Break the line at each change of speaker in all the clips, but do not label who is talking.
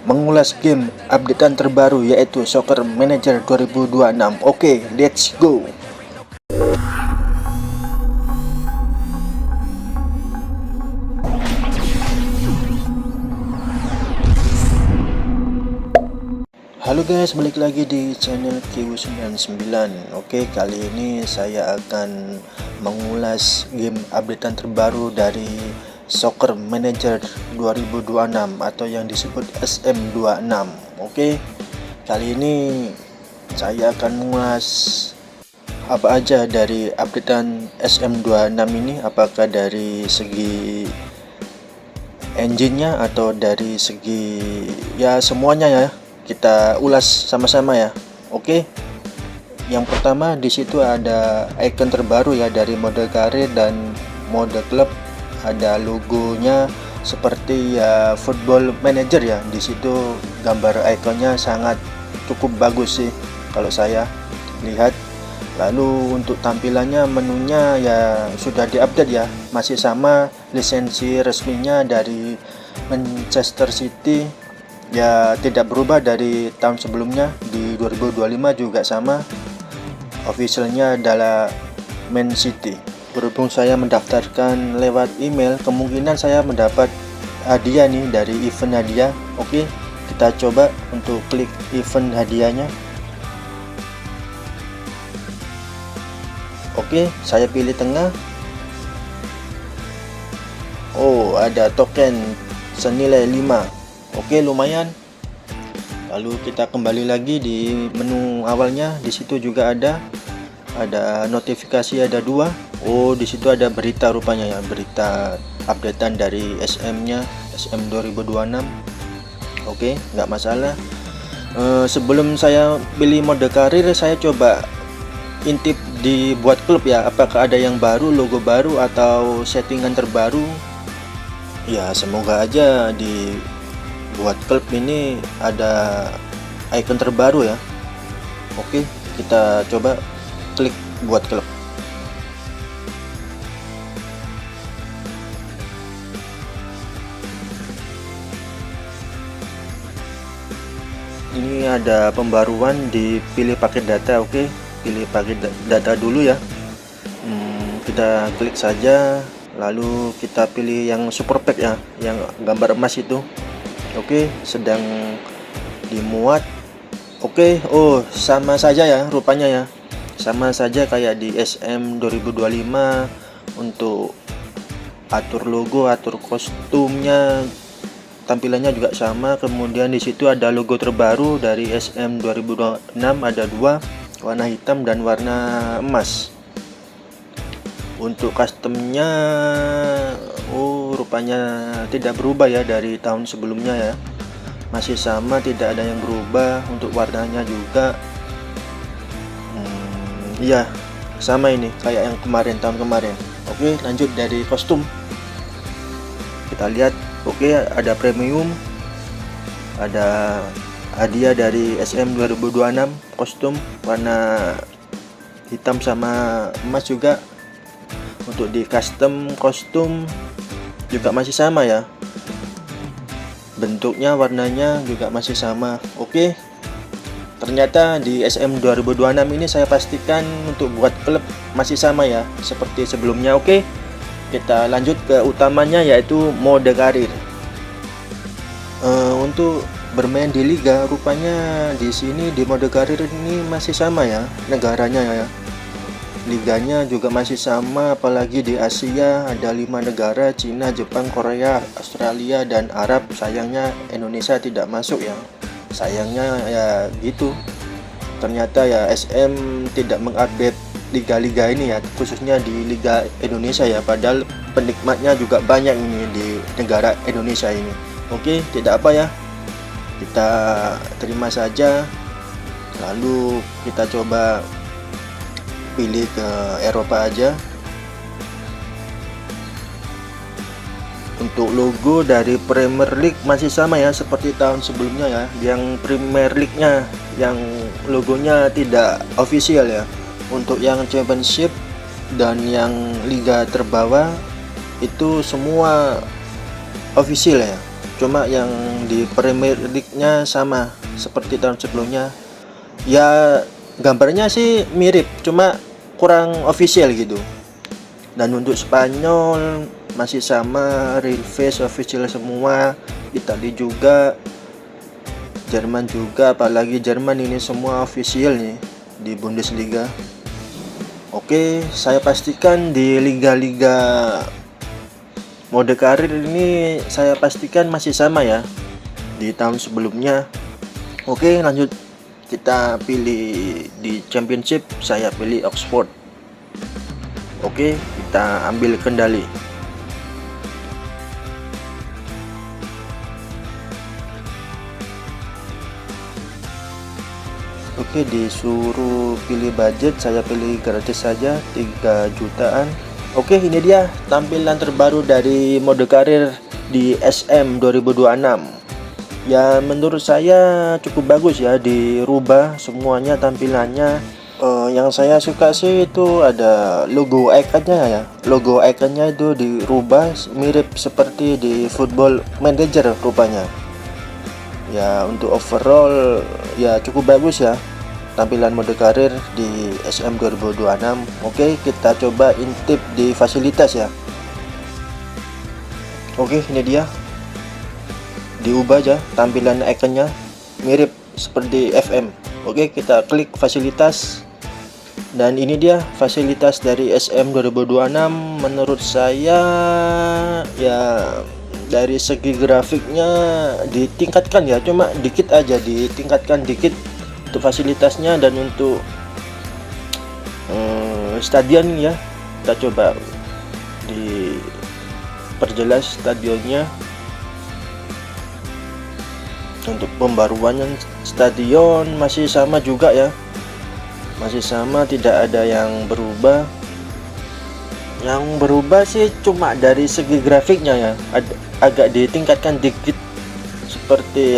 mengulas game updatean terbaru yaitu Soccer Manager 2026. Oke, let's go. Halo guys, balik lagi di channel Kiwu99. Oke, kali ini saya akan mengulas game updatean terbaru dari Soccer Manager 2026 atau yang disebut SM26. Oke, kali ini saya akan mengulas apa aja dari updatean SM26 ini, apakah dari segi engine-nya atau dari segi ya semuanya ya. Kita ulas sama-sama ya. Oke. Yang pertama di situ ada icon terbaru ya dari mode karir dan mode klub. Ada logonya seperti ya Football Manager ya. Di situ gambar ikonnya sangat cukup bagus sih kalau saya lihat. Lalu untuk tampilannya, menunya ya sudah diupdate ya. Masih sama, lisensi resminya dari Manchester City ya, tidak berubah dari tahun sebelumnya. Di 2025 juga sama, officialnya adalah Man City. Berhubung saya mendaftarkan lewat email, kemungkinan saya mendapat hadiah nih dari event hadiah. Oke, kita coba untuk klik event hadiahnya. Oke, saya pilih tengah. Oh, ada token senilai 5. Oke, lumayan. Lalu kita kembali lagi di menu awalnya. Di situ juga ada notifikasi, ada 2. Oh, di situ ada berita rupanya ya, berita updatean dari SM-nya, SM 2026. Oke, nggak masalah. Sebelum saya pilih mode karir, saya coba intip di buat klub ya, apakah ada yang baru, logo baru atau settingan terbaru. Ya, semoga aja di buat klub ini ada icon terbaru ya. Oke, kita coba klik buat klub. Ini ada pembaruan di pilih paket data. Oke, pilih paket data dulu ya. Kita klik saja, lalu kita pilih yang super pack ya, yang gambar emas itu. Oke, sedang dimuat. Oke, oh sama saja ya rupanya ya. Sama saja kayak di SM 2025 untuk atur logo, atur kostumnya, tampilannya juga sama. Kemudian di situ ada logo terbaru dari SM 2026, ada 2, warna hitam dan warna emas. Untuk customnya, oh rupanya tidak berubah ya dari tahun sebelumnya ya, masih sama, tidak ada yang berubah. Untuk warnanya juga iya sama, ini kayak yang kemarin, tahun kemarin. Oke, lanjut dari kostum kita lihat. Oke, ada premium, ada hadiah dari SM 2026 kostum warna hitam sama emas juga. Untuk di custom kostum juga masih sama ya, bentuknya, warnanya juga masih sama. Oke, ternyata di SM 2026 ini saya pastikan untuk buat klub masih sama ya, seperti sebelumnya. Oke, kita lanjut ke utamanya yaitu mode karir. Untuk bermain di liga, rupanya di sini di mode karir ini masih sama ya negaranya ya. Liganya juga masih sama, apalagi di Asia ada 5 negara, Cina, Jepang, Korea, Australia, dan Arab. Sayangnya Indonesia tidak masuk ya, sayangnya ya gitu. Ternyata ya SM tidak mengupdate liga-liga ini ya, khususnya di Liga Indonesia ya, padahal penikmatnya juga banyak ini di negara Indonesia ini. Oke, tidak apa ya, kita terima saja. Lalu kita coba pilih ke Eropa aja. Untuk logo dari Premier League masih sama ya seperti tahun sebelumnya ya. Yang Premier League-nya yang logonya tidak official ya. Untuk yang Championship dan yang liga terbawah itu semua official ya. cuma yang di Premier League-nya sama seperti tahun sebelumnya. Ya gambarnya sih mirip, cuma kurang official gitu. Dan untuk Spanyol masih sama, real face official semua. Italia juga, Jerman juga, apalagi Jerman ini semua official nih di Bundesliga. Oke, saya pastikan di liga-liga mode karir ini saya pastikan masih sama ya di tahun sebelumnya. Oke, lanjut kita pilih di Championship, saya pilih Oxford. Oke, kita ambil kendali. Oke, disuruh pilih budget, saya pilih gratis saja 3 jutaan. Oke, ini dia tampilan terbaru dari mode karir di SM 2026. Ya menurut saya cukup bagus ya, dirubah semuanya tampilannya. Yang saya suka sih itu ada logo iconnya ya. Logo iconnya itu dirubah mirip seperti di Football Manager rupanya. Ya untuk overall ya cukup bagus ya tampilan mode karir di SM 2026. Oke, kita coba intip di fasilitas ya. Oke, ini dia. Diubah aja tampilan ikonnya mirip seperti FM. Oke, kita klik fasilitas. Dan ini dia fasilitas dari SM 2026. Menurut saya ya dari segi grafiknya ditingkatkan ya, cuma dikit aja, ditingkatkan dikit untuk fasilitasnya. Dan untuk stadion ya, kita coba diperjelas stadionnya. Untuk pembaruan stadion masih sama juga ya, masih sama, tidak ada yang berubah. Yang berubah sih cuma dari segi grafiknya ya, agak ditingkatkan dikit, seperti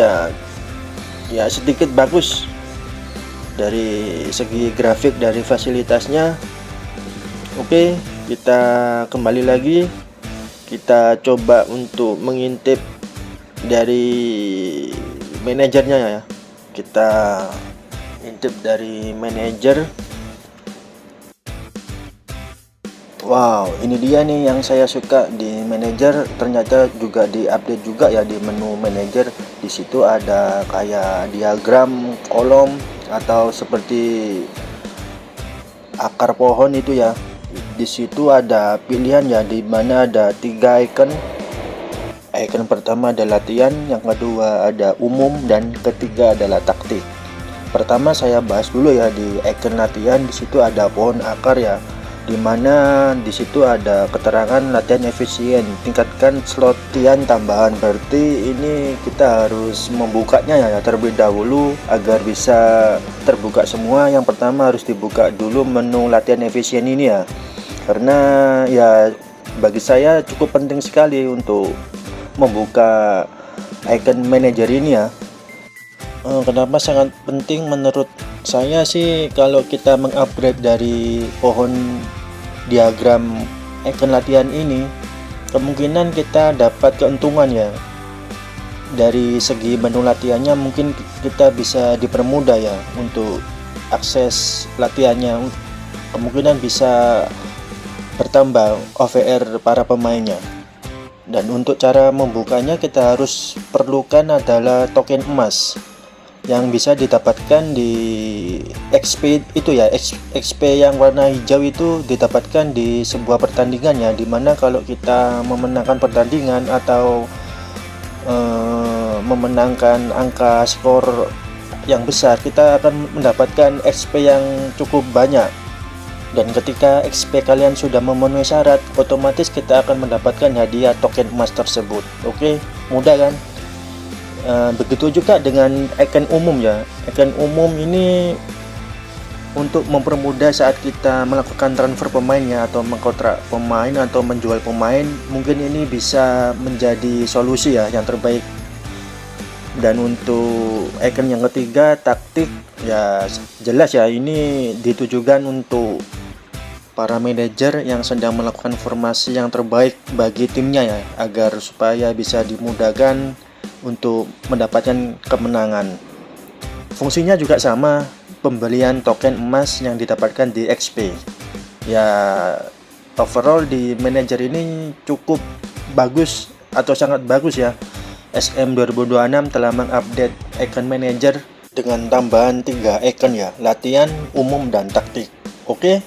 ya sedikit bagus dari segi grafik dari fasilitasnya. Oke, kita kembali lagi, kita coba untuk mengintip dari manajernya ya. Kita intip dari manajer. Wow, ini dia nih yang saya suka di manajer. Ternyata juga diupdate juga ya di menu manajer. Di situ ada kayak diagram kolom atau seperti akar pohon itu ya. Di situ ada pilihan ya, di mana ada 3 icon. Icon pertama adalah latihan, yang kedua ada umum, dan ketiga adalah taktik. Pertama saya bahas dulu ya di icon latihan. Di situ ada pohon akar ya, dimana di situ ada keterangan latihan efisien, tingkatkan slot latihan tambahan. Berarti ini kita harus membukanya ya terlebih dahulu agar bisa terbuka semua. Yang pertama harus dibuka dulu menu latihan efisien ini ya, karena ya bagi saya cukup penting sekali untuk membuka icon manager ini ya. Kenapa sangat penting menurut saya sih, kalau kita mengupgrade dari pohon diagram icon latihan ini, kemungkinan kita dapat keuntungan ya. Dari segi menu latihannya mungkin kita bisa dipermudah ya untuk akses latihannya, kemungkinan bisa bertambah OVR para pemainnya. Dan untuk cara membukanya kita harus perlukan adalah token emas yang bisa didapatkan di XP itu ya. XP yang warna hijau itu didapatkan di sebuah pertandingan ya, dimana kalau kita memenangkan pertandingan atau memenangkan angka skor yang besar, kita akan mendapatkan XP yang cukup banyak. Dan ketika XP kalian sudah memenuhi syarat, otomatis kita akan mendapatkan hadiah token emas tersebut. Oke, mudah kan? Begitu juga dengan icon umum ya. Icon umum ini untuk mempermudah saat kita melakukan transfer pemain ya, atau mengkontrak pemain atau menjual pemain. Mungkin ini bisa menjadi solusi ya yang terbaik. Dan untuk icon yang ketiga, taktik ya, jelas ya ini ditujukan untuk para manajer yang sedang melakukan formasi yang terbaik bagi timnya ya, agar supaya bisa dimudahkan untuk mendapatkan kemenangan. Fungsinya juga sama, pembelian token emas yang didapatkan di XP. Ya, overall di manajer ini cukup bagus atau sangat bagus ya. SM 2026 telah mengupdate icon manager dengan tambahan 3 icon ya, latihan, umum, dan taktik. Oke,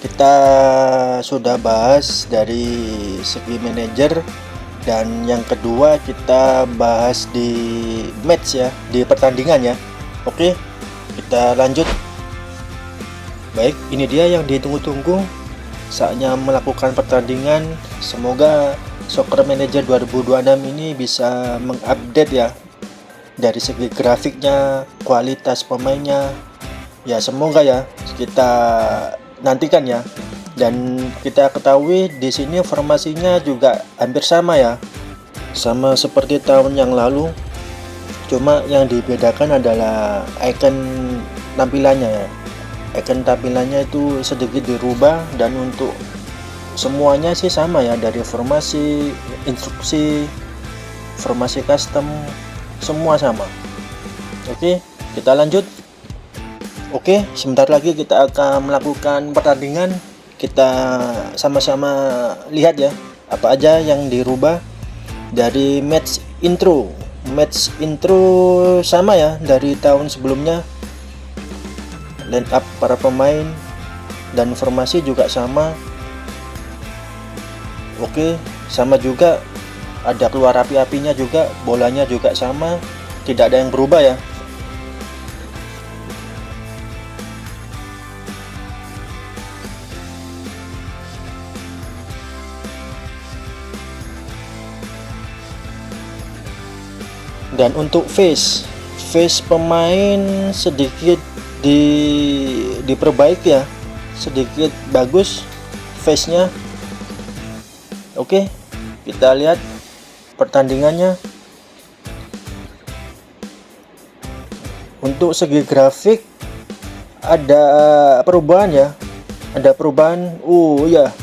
kita sudah bahas dari segi manajer, dan yang kedua kita bahas di match ya, di pertandingan ya. Oke, kita lanjut. Baik, ini dia yang ditunggu-tunggu, saatnya melakukan pertandingan. Semoga Soccer Manager 2026 ini bisa mengupdate ya, dari segi grafiknya, kualitas pemainnya. Ya semoga ya, kita nantikan ya. Dan kita ketahui di sini formasinya juga hampir sama ya, sama seperti tahun yang lalu. Cuma yang dibedakan adalah icon tampilannya ya. Icon tampilannya itu sedikit dirubah, dan untuk semuanya sih sama ya, dari formasi, instruksi, formasi custom, semua sama. Oke, kita lanjut. Oke, sebentar lagi kita akan melakukan pertandingan. Kita sama-sama lihat ya, apa aja yang dirubah dari match intro. Match intro sama ya dari tahun sebelumnya. Line up para pemain dan formasi juga sama. Oke, sama juga, ada keluar api-apinya juga, bolanya juga sama, tidak ada yang berubah ya. Dan untuk face pemain sedikit diperbaiki ya, sedikit bagus face-nya. Oke, kita lihat pertandingannya. Untuk segi grafik ada perubahan ya, ada perubahan. Ya,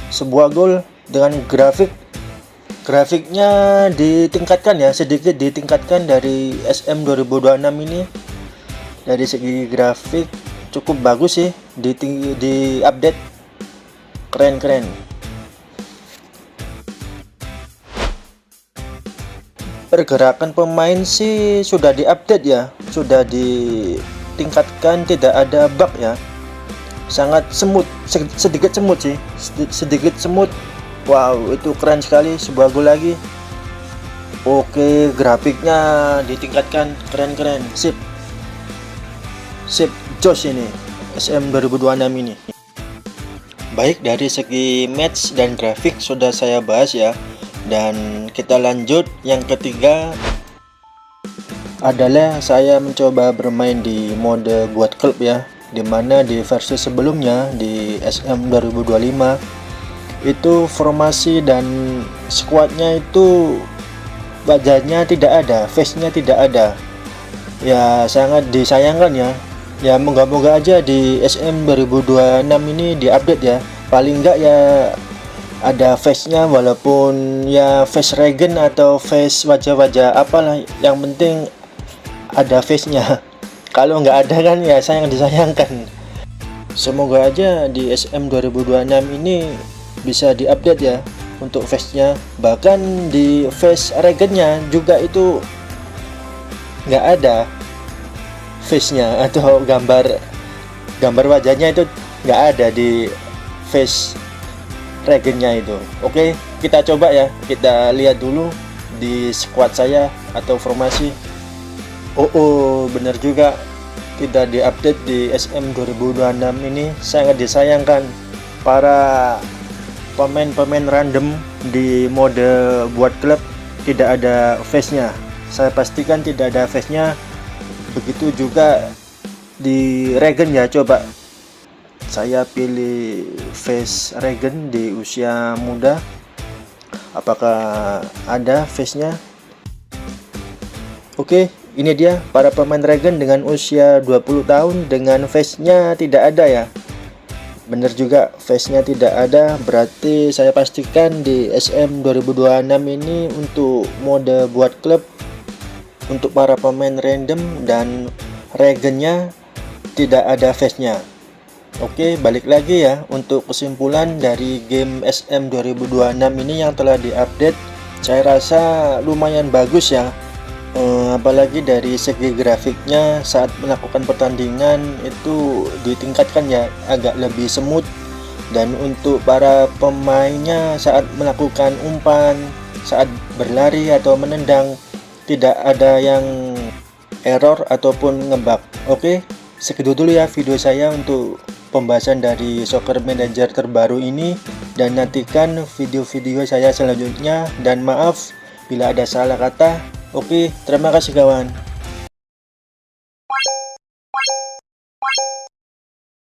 sebuah gol dengan grafiknya ditingkatkan ya, sedikit ditingkatkan dari SM 2026 ini. Dari segi grafik cukup bagus sih, di update, keren. Pergerakan pemain sih sudah diupdate ya, sudah ditingkatkan, tidak ada bug ya, sangat smooth, sedikit smooth sih, sedikit smooth. Wow, itu keren sekali, sebuah gol lagi. Oke, grafiknya ditingkatkan, keren, sip, jos ini SM 2026 ini. Baik, dari segi match dan grafik sudah saya bahas ya. Dan kita lanjut, yang ketiga adalah saya mencoba bermain di mode buat klub ya, dimana di versi sebelumnya di SM 2025 itu formasi dan squadnya itu wajahnya tidak ada, face-nya tidak ada ya, sangat disayangkan ya. Ya moga-moga aja di SM 2026 ini diupdate ya, paling enggak ya ada face-nya, walaupun ya face regen atau face wajah-wajah apalah, yang penting ada face-nya. Kalau nggak ada kan ya disayangkan. Semoga aja di SM 2026 ini bisa diupdate ya untuk face-nya. Bahkan di face regennya juga itu nggak ada face-nya, atau gambar wajahnya itu nggak ada di face regennya itu. Oke, kita coba ya, kita lihat dulu di squad saya atau formasi. Bener juga, tidak diupdate di SM 2026 ini, sangat disayangkan. Para pemain random di mode buat klub tidak ada face-nya, saya pastikan tidak ada face-nya. Begitu juga di regen ya, coba saya pilih face regen di usia muda, apakah ada face-nya? Oke, ini dia para pemain regen dengan usia 20 tahun dengan face-nya tidak ada ya. Bener juga, face-nya tidak ada, berarti saya pastikan di SM 2026 ini untuk mode buat klub untuk para pemain random dan regennya tidak ada face-nya. Oke, balik lagi ya untuk kesimpulan dari game SM 2026 ini yang telah diupdate. Saya rasa lumayan bagus ya, apalagi dari segi grafiknya saat melakukan pertandingan itu ditingkatkan ya, agak lebih smooth. Dan untuk para pemainnya saat melakukan umpan, saat berlari atau menendang, tidak ada yang error ataupun ngebug. Oke, segitu dulu ya video saya untuk pembahasan dari Soccer Manager terbaru ini, dan nantikan video-video saya selanjutnya, dan maaf bila ada salah kata. Oke, terima kasih kawan.